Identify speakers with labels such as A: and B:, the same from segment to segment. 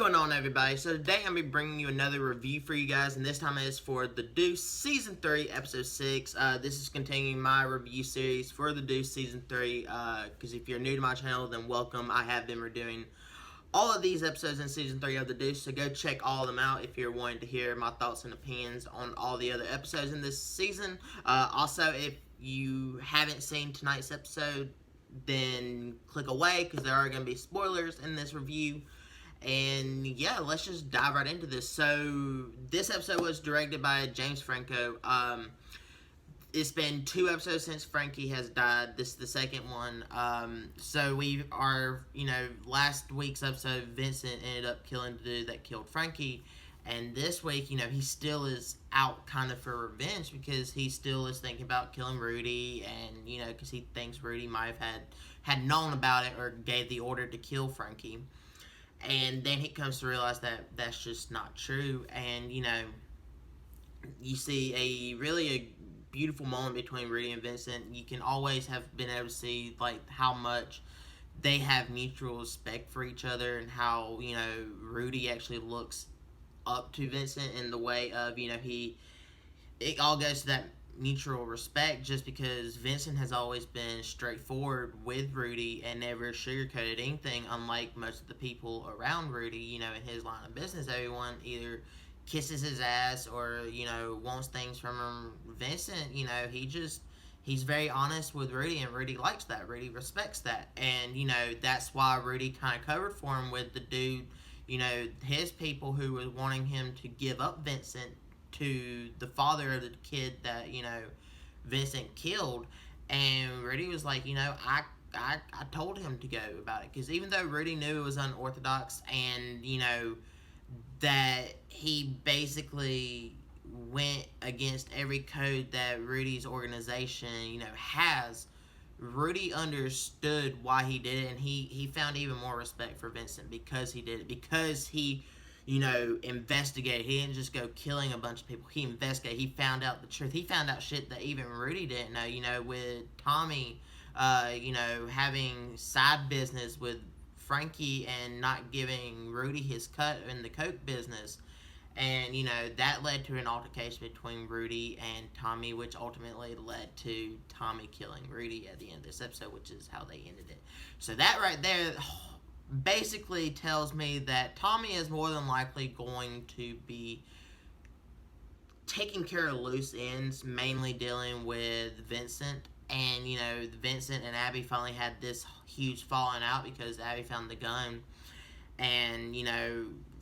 A: going on, everybody? So today I'm going to be bringing you another review for you guys, and this time it is for The Deuce Season 3, Episode 6. This is continuing my review series for The Deuce Season 3, because if you're new to my channel, then welcome. I have been redoing all of these episodes in Season 3 of The Deuce, so go check all of them out if you're wanting to hear my thoughts and opinions on all the other episodes in this season. Also, if you haven't seen tonight's episode, then click away, because there are going to be spoilers in this review. And yeah, let's just dive right into this. So this episode was directed by James Franco. It's been 2 episodes since Frankie has died. This is the second one. So we are, last week's episode, Vincent ended up killing the dude that killed Frankie. And this week, he still is out kind of for revenge, because he still is thinking about killing Rudy. And, because he thinks Rudy might have had known about it or gave the order to kill Frankie. And then he comes to realize that that's just not true. And, you see a really beautiful moment between Rudy and Vincent. You can always have been able to see, how much they have mutual respect for each other, and how, Rudy actually looks up to Vincent in the way of, it all goes to that mutual respect, just because Vincent has always been straightforward with Rudy and never sugarcoated anything, unlike most of the people around Rudy. In his line of business, everyone either kisses his ass or, wants things from him. Vincent, he's very honest with Rudy, and Rudy likes that. Rudy respects that. And, that's why Rudy kind of covered for him with the dude, his people who was wanting him to give up Vincent to the father of the kid that, Vincent killed. And Rudy was like, I told him to go about it. Because even though Rudy knew it was unorthodox, and, that he basically went against every code that Rudy's organization, has, Rudy understood why he did it, and he found even more respect for Vincent because he did it. Because he, investigated. He didn't just go killing a bunch of people. He investigated. He found out the truth. He found out shit that even Rudy didn't know, with Tommy, having side business with Frankie and not giving Rudy his cut in the coke business. And, that led to an altercation between Rudy and Tommy, which ultimately led to Tommy killing Rudy at the end of this episode, which is how they ended it. So that right there basically tells me that Tommy is more than likely going to be taking care of loose ends, mainly dealing with Vincent. And, Vincent and Abby finally had this huge falling out because Abby found the gun. And,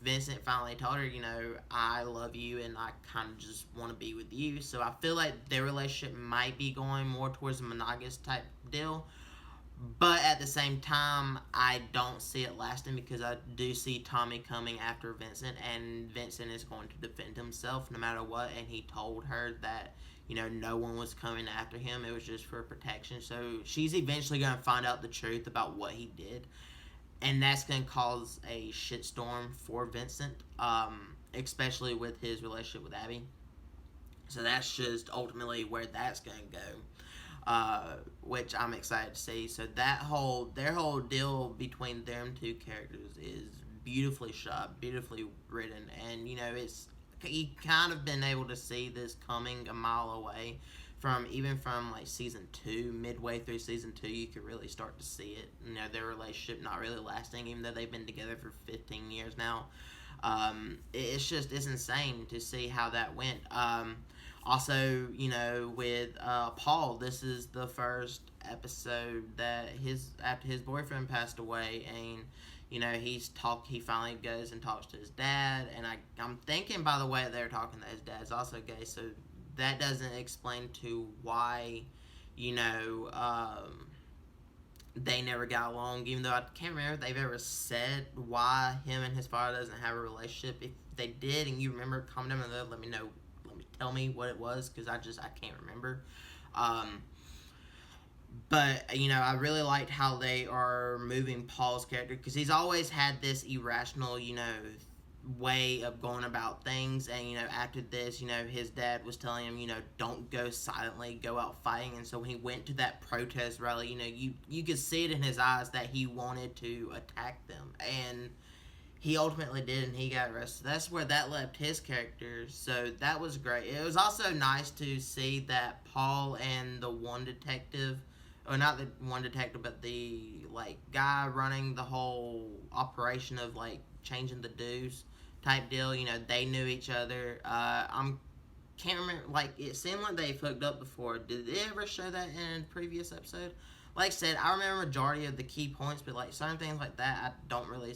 A: Vincent finally told her, I love you and I kind of just want to be with you. So I feel like their relationship might be going more towards a monogamous type deal. But at the same time, I don't see it lasting, because I do see Tommy coming after Vincent, and Vincent is going to defend himself no matter what. And he told her that, no one was coming after him. It was just for protection. So she's eventually going to find out the truth about what he did. And that's going to cause a shitstorm for Vincent, especially with his relationship with Abby. So that's just ultimately where that's going to go, which I'm excited to see. So their whole deal between them two characters is beautifully shot, beautifully written, and you kind of been able to see this coming a mile away. From season 2, midway through season 2, you could really start to see it. Their relationship not really lasting, even though they've been together for 15 years now. It's insane to see how that went. Also, with Paul, this is the first episode that after his boyfriend passed away, and he finally goes and talks to his dad. And I'm thinking, by the way, they're talking that his dad's also gay, so that doesn't explain to why, they never got along, even though I can't remember if they've ever said why him and his father doesn't have a relationship. If they did and you remember, comment down below, let me know, tell me what it was, because I can't remember. But, I really liked how they are moving Paul's character, because he's always had this irrational, way of going about things. And after this, his dad was telling him, don't go silently, go out fighting. And so when he went to that protest rally, you could see it in his eyes that he wanted to attack them. And he ultimately did, and he got arrested. That's where that left his character. So that was great. It was also nice to see that Paul and the one detective, or not the one detective, but the like guy running the whole operation of like changing the Deuce type deal. You know, they knew each other. I'm can't remember. Like it seemed like they've hooked up before. Did they ever show that in a previous episode? Like I said, I remember majority of the key points, but like certain things like that, I don't really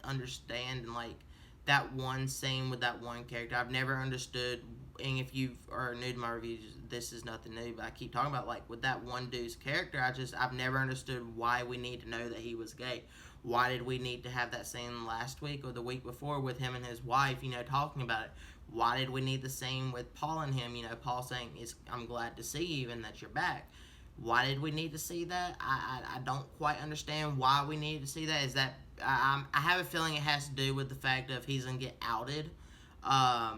A: understand. And like that one scene with that one character, I've never understood. And if you are new to my reviews, this is nothing new. But I keep talking about like with that one dude's character, I've never understood why we need to know that he was gay. Why did we need to have that scene last week or the week before with him and his wife? You know, talking about it. Why did we need the scene with Paul and him? You know, Paul saying, "I'm glad to see you and that you're back." Why did we need to see that? I don't quite understand why we needed to see that. Is that I have a feeling it has to do with the fact of he's gonna get outed at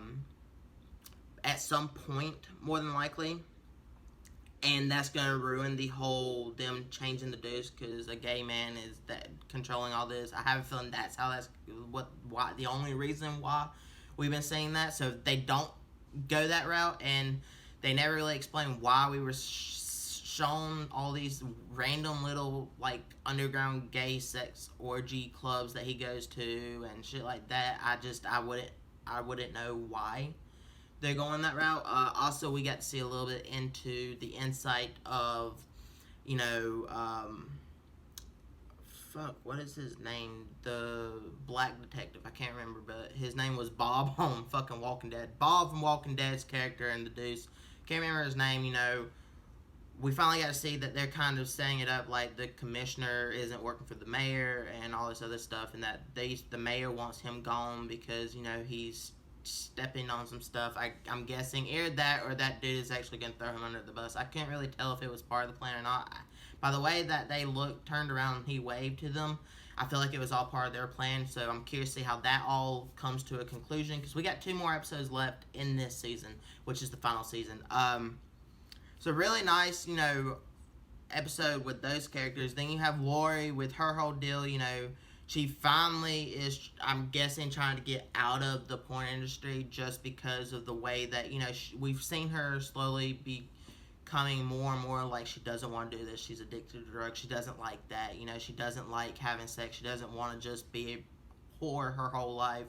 A: some point, more than likely, and that's gonna ruin the whole them changing the Deuce because a gay man is that controlling all this. I have a feeling that's why the only reason why we've been seeing that. So they don't go that route, and they never really explain why we were shown all these random little like underground gay sex orgy clubs that he goes to and shit like that. I wouldn't know why they're going that route. Also, we got to see a little bit into the insight of, you know, what is his name? The black detective. I can't remember, but his name was Bob on fucking Walking Dead. Bob from Walking Dead's character in the Deuce. Can't remember his name, you know. We finally got to see that they're kind of setting it up like the commissioner isn't working for the mayor and all this other stuff, and that the mayor wants him gone because, you know, he's stepping on some stuff. I'm guessing either that or that dude is actually going to throw him under the bus. I can't really tell if it was part of the plan or not. By the way that they turned around and he waved to them, I feel like it was all part of their plan, so I'm curious to see how that all comes to a conclusion, because we got 2 more episodes left in this season, which is the final season. So really nice, you know, episode with those characters. Then you have Lori with her whole deal, you know, she finally is, I'm guessing, trying to get out of the porn industry just because of the way that, you know, we've seen her slowly becoming more and more like she doesn't want to do this. She's addicted to drugs. She doesn't like that. You know, she doesn't like having sex. She doesn't want to just be a whore her whole life.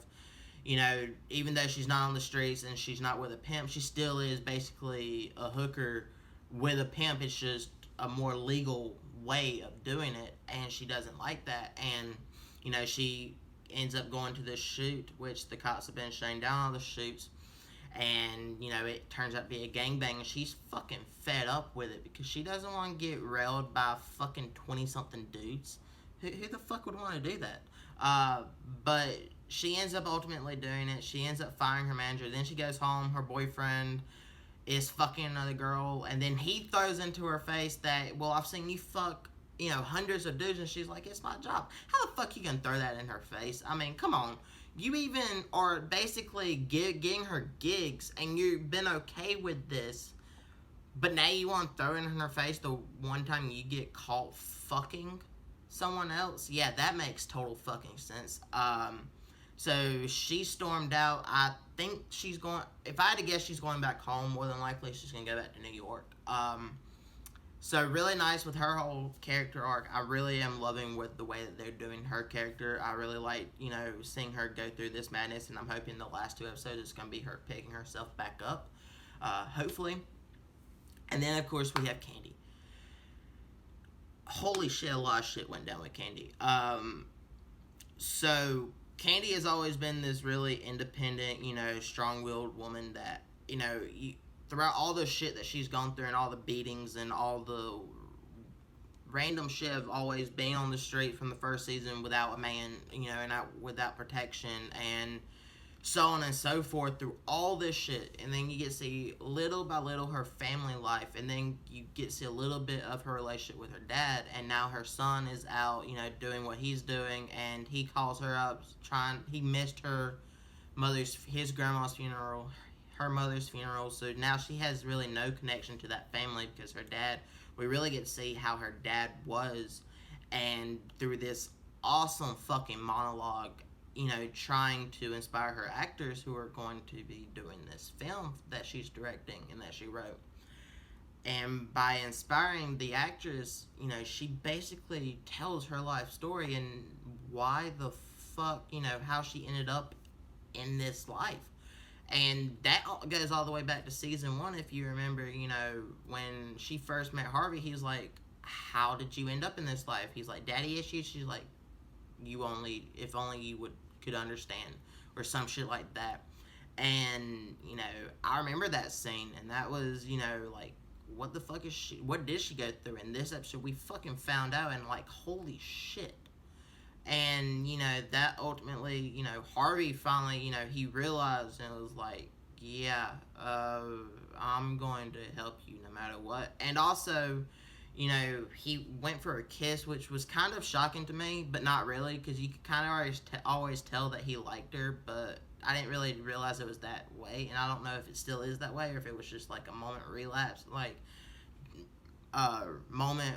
A: You know, even though she's not on the streets and she's not with a pimp, she still is basically a hooker with a pimp. It's just a more legal way of doing it, and she doesn't like that. And, you know, she ends up going to this shoot, which the cops have been shutting down all the shoots, and, you know, it turns out to be a gangbang, and she's fucking fed up with it because she doesn't want to get railed by fucking 20-something dudes. Who the fuck would want to do that? But she ends up ultimately doing it. She ends up firing her manager. Then she goes home. Her boyfriend is fucking another girl, and then he throws into her face that, well, I've seen you fuck, you know, hundreds of dudes, and she's like, it's my job. How the fuck you gonna throw that in her face? I mean, come on. You even are basically getting her gigs, and you've been okay with this, but now you want to throw it in her face the one time you get caught fucking someone else? Yeah, that makes total fucking sense. So she stormed out. I think she's going, if I had to guess, she's going back home. More than likely, she's going to go back to New York. So really nice with her whole character arc. I really am loving with the way that they're doing her character. I really like, you know, seeing her go through this madness, and I'm hoping the last 2 episodes is going to be her picking herself back up, hopefully. And then, of course, we have Candy. Holy shit, a lot of shit went down with Candy. So Candy has always been this really independent, you know, strong-willed woman that, you know, throughout all the shit that she's gone through and all the beatings and all the random shit of always being on the street from the first season without a man, you know, and without protection and so on and so forth, through all this shit. And then you get to see little by little her family life, and then you get to see a little bit of her relationship with her dad, and now her son is out, you know, doing what he's doing, and he calls her up he missed his grandma's funeral, her mother's funeral, so now she has really no connection to that family because her dad, we really get to see how her dad was, and through this awesome fucking monologue you know, trying to inspire her actors who are going to be doing this film that she's directing and that she wrote. And by inspiring the actress, you know, she basically tells her life story and why the fuck, you know, how she ended up in this life. And that goes all the way back to season 1. If you remember, you know, when she first met Harvey, he was like, how did you end up in this life? He's like, daddy issues. She's like, if only you could understand, or some shit like that. And, you know, I remember that scene, and that was, you know, like, what the fuck is she, what did she go through? In this episode, we fucking found out, and, like, holy shit. And, you know, that ultimately, you know, Harvey finally, you know, he realized, and it was like, yeah, I'm going to help you no matter what. And also, you know, he went for a kiss, which was kind of shocking to me, but not really, because you could kind of always tell that he liked her, but I didn't really realize it was that way, and I don't know if it still is that way, or if it was just, like, a moment relapse, like, moment,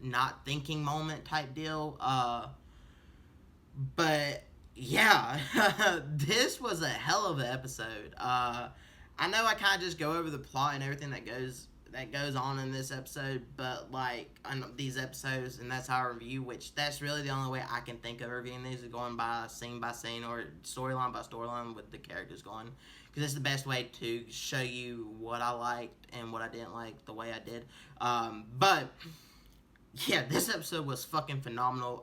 A: not thinking moment type deal, but, yeah, this was a hell of an episode. I know I kind of just go over the plot and everything that goes on in this episode, but, like, on these episodes, and that's how I review, which that's really the only way I can think of reviewing these, is going by scene, or storyline by storyline with the characters going, because it's the best way to show you what I liked and what I didn't like the way I did. But yeah, this episode was fucking phenomenal.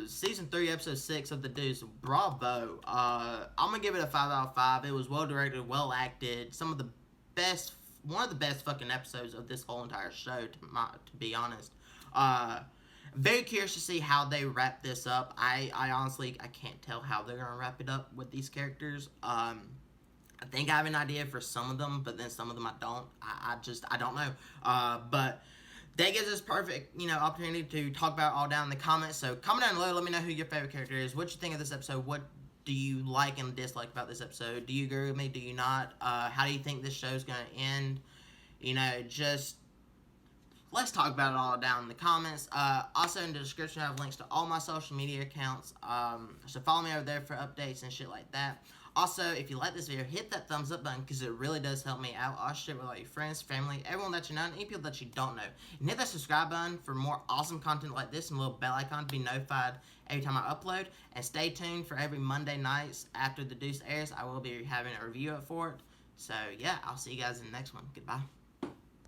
A: Season 3, episode 6 of The Deuce, bravo. I'm gonna give it a 5 out of 5. It was well directed, well acted, one of the best fucking episodes of this whole entire show, to be honest. Very curious to see how they wrap this up. I honestly, I can't tell how they're gonna wrap it up with these characters. I think I have an idea for some of them, but then some of them I don't. I don't know. But that gives us perfect, you know, opportunity to talk about it all down in the comments. So comment down below, let me know who your favorite character is, what you think of this episode, what do you like and dislike about this episode, do you agree with me, do you not, how do you think this show's going to end, you know, just, let's talk about it all down in the comments. Also in the description I have links to all my social media accounts, so follow me over there for updates and shit like that. Also, if you like this video, hit that thumbs up button, because it really does help me out. I'll share it with all your friends, family, everyone that you know, and any people that you don't know. And hit that subscribe button for more awesome content like this, and a little bell icon to be notified every time I upload. And stay tuned for every Monday nights after The Deuce airs. I will be having a review for it. So, yeah, I'll see you guys in the next one. Goodbye.